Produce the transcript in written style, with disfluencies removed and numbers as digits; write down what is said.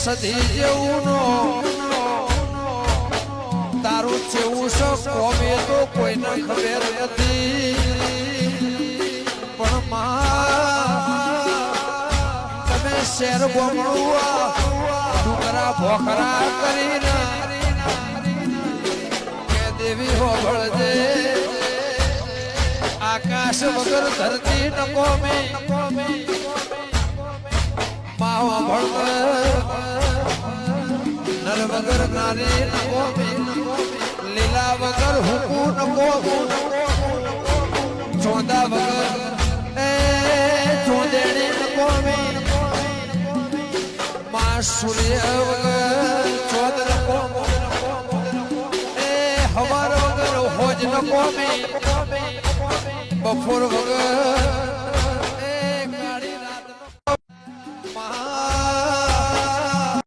સધી જેવું તારું જેવું છે કોમે તો કોઈને ખબર નથી પણ તમે શેર બોમડું ડુંગરા ભોખરા કરીને કે દેવી હો ભળજે આકાશ વગર ધરતી ન કોમે માવા ભળવે નર વગર નારી ન કોમે લીલા વગર હુકુ ન કોમે ચોંદા વગર ચોંદેડી ન કોમે માં સૂર્ય વગર ચોદ ન કોમે હવાર વગર હોજ ન કોમે બપોર વગર